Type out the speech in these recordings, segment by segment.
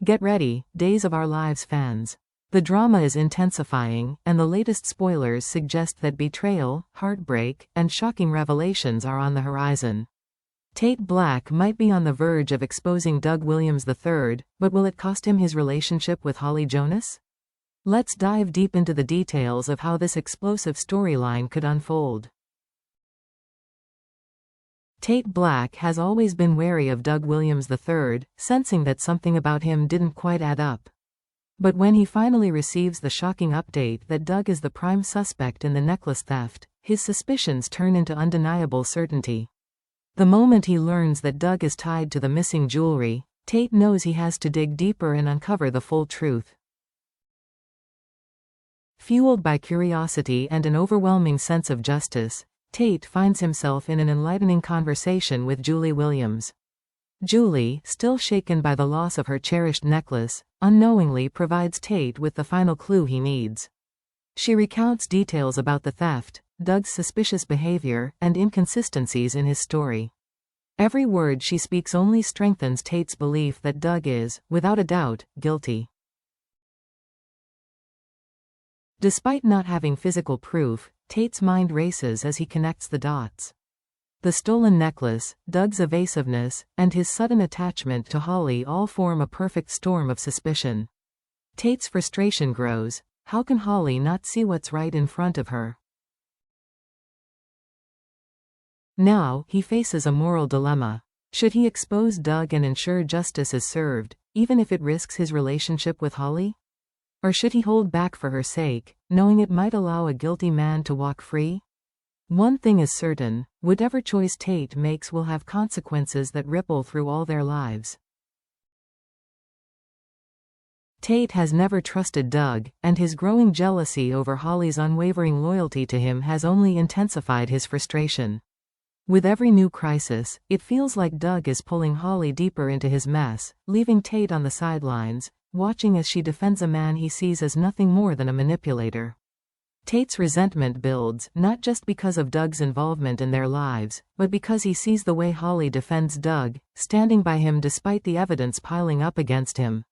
Get ready, Days of Our Lives fans. The drama is intensifying, and the latest spoilers suggest that betrayal, heartbreak, and shocking revelations are on the horizon. Tate Black might be on the verge of exposing Doug Williams III, but will it cost him his relationship with Holly Jonas? Let's dive deep into the details of how this explosive storyline could unfold. Tate Black has always been wary of Doug Williams III, sensing that something about him didn't quite add up. But when he finally receives the shocking update that Doug is the prime suspect in the necklace theft, his suspicions turn into undeniable certainty. The moment he learns that Doug is tied to the missing jewelry, Tate knows he has to dig deeper and uncover the full truth. Fueled by curiosity and an overwhelming sense of justice, Tate finds himself in an enlightening conversation with Julie Williams. Julie, still shaken by the loss of her cherished necklace, unknowingly provides Tate with the final clue he needs. She recounts details about the theft, Doug's suspicious behavior, and inconsistencies in his story. Every word she speaks only strengthens Tate's belief that Doug is, without a doubt, guilty. Despite not having physical proof, Tate's mind races as he connects the dots. The stolen necklace, Doug's evasiveness, and his sudden attachment to Holly all form a perfect storm of suspicion. Tate's frustration grows. How can Holly not see what's right in front of her? Now, he faces a moral dilemma. Should he expose Doug and ensure justice is served, even if it risks his relationship with Holly? Or should he hold back for her sake, knowing it might allow a guilty man to walk free? One thing is certain, whatever choice Tate makes will have consequences that ripple through all their lives. Tate has never trusted Doug, and his growing jealousy over Holly's unwavering loyalty to him has only intensified his frustration. With every new crisis, it feels like Doug is pulling Holly deeper into his mess, leaving Tate on the sidelines, watching as she defends a man he sees as nothing more than a manipulator. Tate's resentment builds, not just because of Doug's involvement in their lives, but because he sees the way Holly defends Doug, standing by him despite the evidence piling up against him.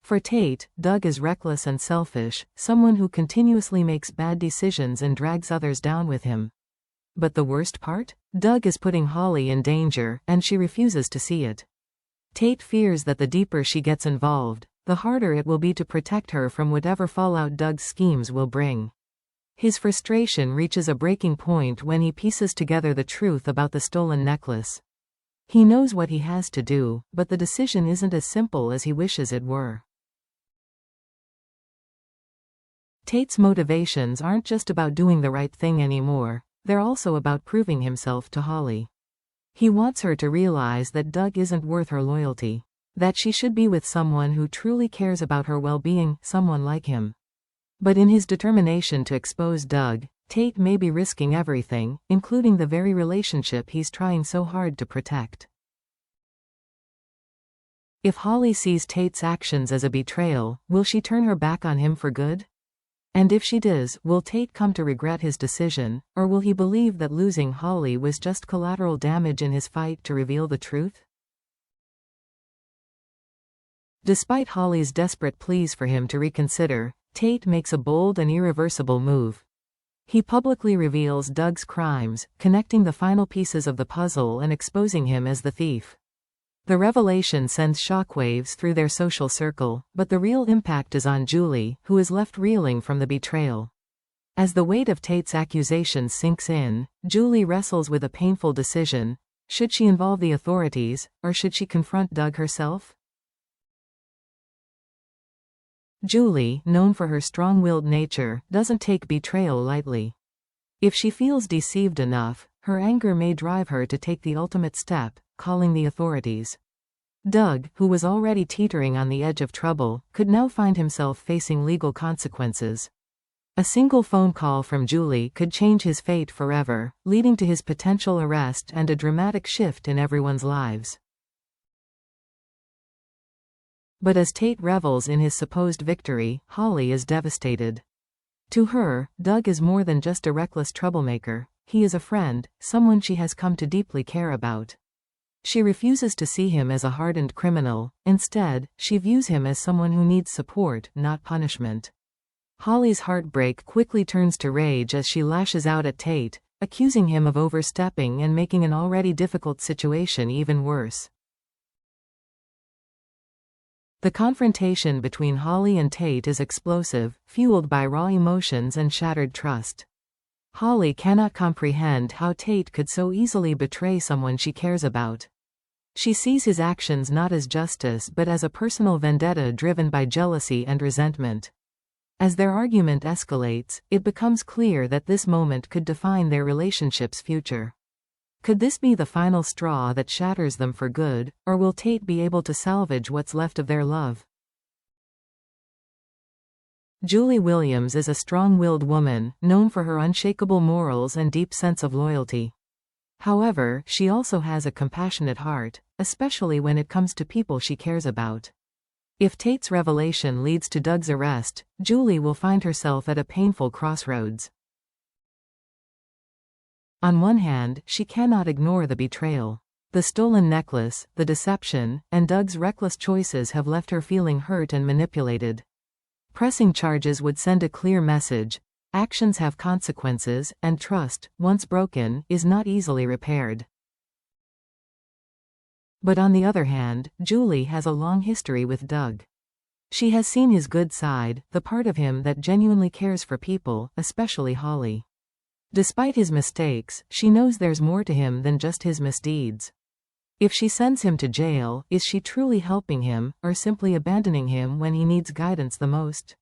For Tate, Doug is reckless and selfish, someone who continuously makes bad decisions and drags others down with him. But the worst part? Doug is putting Holly in danger, and she refuses to see it. Tate fears that the deeper she gets involved, the harder it will be to protect her from whatever fallout Doug's schemes will bring. His frustration reaches a breaking point when he pieces together the truth about the stolen necklace. He knows what he has to do, but the decision isn't as simple as he wishes it were. Tate's motivations aren't just about doing the right thing anymore, they're also about proving himself to Holly. He wants her to realize that Doug isn't worth her loyalty, that she should be with someone who truly cares about her well-being, someone like him. But in his determination to expose Doug, Tate may be risking everything, including the very relationship he's trying so hard to protect. If Holly sees Tate's actions as a betrayal, will she turn her back on him for good? And if she does, will Tate come to regret his decision, or will he believe that losing Holly was just collateral damage in his fight to reveal the truth? Despite Holly's desperate pleas for him to reconsider, Tate makes a bold and irreversible move. He publicly reveals Doug's crimes, connecting the final pieces of the puzzle and exposing him as the thief. The revelation sends shockwaves through their social circle, but the real impact is on Julie, who is left reeling from the betrayal. As the weight of Tate's accusations sinks in, Julie wrestles with a painful decision. Should she involve the authorities, or should she confront Doug herself? Julie, known for her strong-willed nature, doesn't take betrayal lightly. If she feels deceived enough, her anger may drive her to take the ultimate step, calling the authorities. Doug, who was already teetering on the edge of trouble, could now find himself facing legal consequences. A single phone call from Julie could change his fate forever, leading to his potential arrest and a dramatic shift in everyone's lives. But as Tate revels in his supposed victory, Holly is devastated. To her, Doug is more than just a reckless troublemaker. He is a friend, someone she has come to deeply care about. She refuses to see him as a hardened criminal. Instead, she views him as someone who needs support, not punishment. Holly's heartbreak quickly turns to rage as she lashes out at Tate, accusing him of overstepping and making an already difficult situation even worse. The confrontation between Holly and Tate is explosive, fueled by raw emotions and shattered trust. Holly cannot comprehend how Tate could so easily betray someone she cares about. She sees his actions not as justice but as a personal vendetta driven by jealousy and resentment. As their argument escalates, it becomes clear that this moment could define their relationship's future. Could this be the final straw that shatters them for good, or will Tate be able to salvage what's left of their love? Julie Williams is a strong-willed woman, known for her unshakable morals and deep sense of loyalty. However, she also has a compassionate heart, especially when it comes to people she cares about. If Tate's revelation leads to Doug's arrest, Julie will find herself at a painful crossroads. On one hand, she cannot ignore the betrayal. The stolen necklace, the deception, and Doug's reckless choices have left her feeling hurt and manipulated. Pressing charges would send a clear message: actions have consequences, and trust, once broken, is not easily repaired. But on the other hand, Julie has a long history with Doug. She has seen his good side, the part of him that genuinely cares for people, especially Holly. Despite his mistakes, she knows there's more to him than just his misdeeds. If she sends him to jail, is she truly helping him, or simply abandoning him when he needs guidance the most?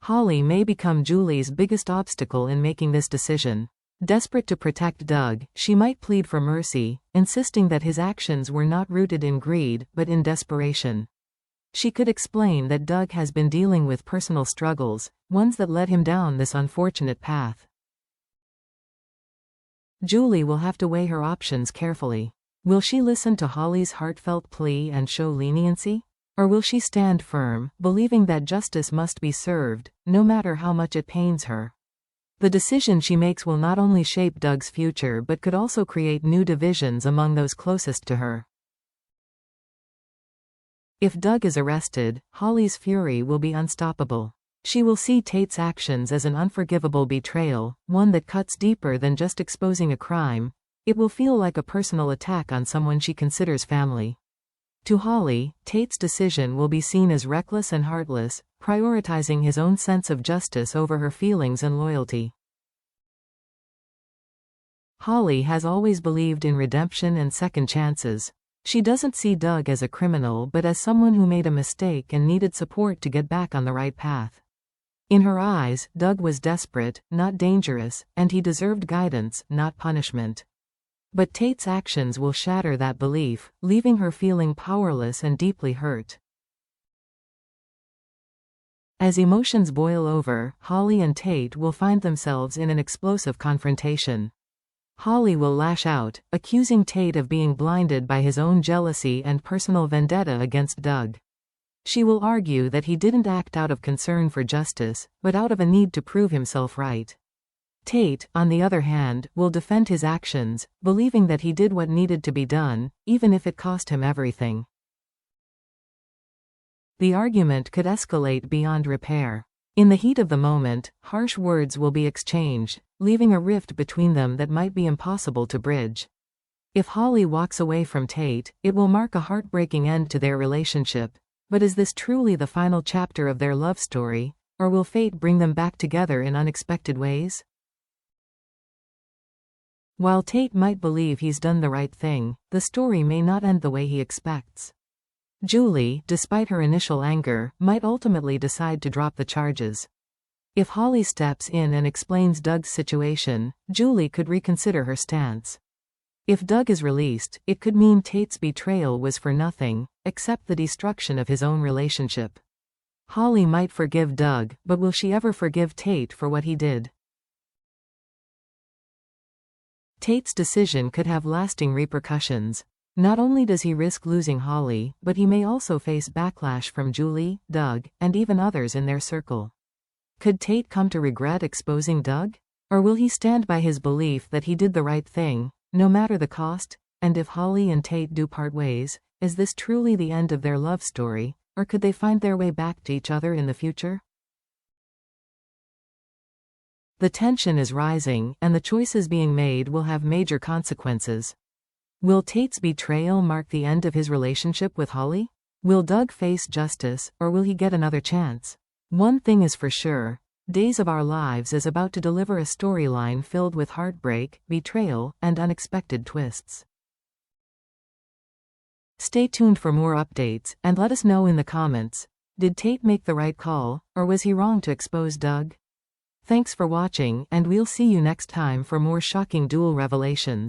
Holly may become Julie's biggest obstacle in making this decision. Desperate to protect Doug, she might plead for mercy, insisting that his actions were not rooted in greed, but in desperation. She could explain that Doug has been dealing with personal struggles, ones that led him down this unfortunate path. Julie will have to weigh her options carefully. Will she listen to Holly's heartfelt plea and show leniency? Or will she stand firm, believing that justice must be served, no matter how much it pains her? The decision she makes will not only shape Doug's future but could also create new divisions among those closest to her. If Doug is arrested, Holly's fury will be unstoppable. She will see Tate's actions as an unforgivable betrayal, one that cuts deeper than just exposing a crime. It will feel like a personal attack on someone she considers family. To Holly, Tate's decision will be seen as reckless and heartless, prioritizing his own sense of justice over her feelings and loyalty. Holly has always believed in redemption and second chances. She doesn't see Doug as a criminal but as someone who made a mistake and needed support to get back on the right path. In her eyes, Doug was desperate, not dangerous, and he deserved guidance, not punishment. But Tate's actions will shatter that belief, leaving her feeling powerless and deeply hurt. As emotions boil over, Holly and Tate will find themselves in an explosive confrontation. Holly will lash out, accusing Tate of being blinded by his own jealousy and personal vendetta against Doug. She will argue that he didn't act out of concern for justice, but out of a need to prove himself right. Tate, on the other hand, will defend his actions, believing that he did what needed to be done, even if it cost him everything. The argument could escalate beyond repair. In the heat of the moment, harsh words will be exchanged, leaving a rift between them that might be impossible to bridge. If Holly walks away from Tate, it will mark a heartbreaking end to their relationship. But is this truly the final chapter of their love story, or will fate bring them back together in unexpected ways? While Tate might believe he's done the right thing, the story may not end the way he expects. Julie, despite her initial anger, might ultimately decide to drop the charges. If Holly steps in and explains Doug's situation, Julie could reconsider her stance. If Doug is released, it could mean Tate's betrayal was for nothing, except the destruction of his own relationship. Holly might forgive Doug, but will she ever forgive Tate for what he did? Tate's decision could have lasting repercussions. Not only does he risk losing Holly, but he may also face backlash from Julie, Doug, and even others in their circle. Could Tate come to regret exposing Doug? Or will he stand by his belief that he did the right thing, no matter the cost? And if Holly and Tate do part ways, is this truly the end of their love story, or could they find their way back to each other in the future? The tension is rising, and the choices being made will have major consequences. Will Tate's betrayal mark the end of his relationship with Holly? Will Doug face justice, or will he get another chance? One thing is for sure, Days of Our Lives is about to deliver a storyline filled with heartbreak, betrayal, and unexpected twists. Stay tuned for more updates, and let us know in the comments. Did Tate make the right call, or was he wrong to expose Doug? Thanks for watching, and we'll see you next time for more shocking duel revelations.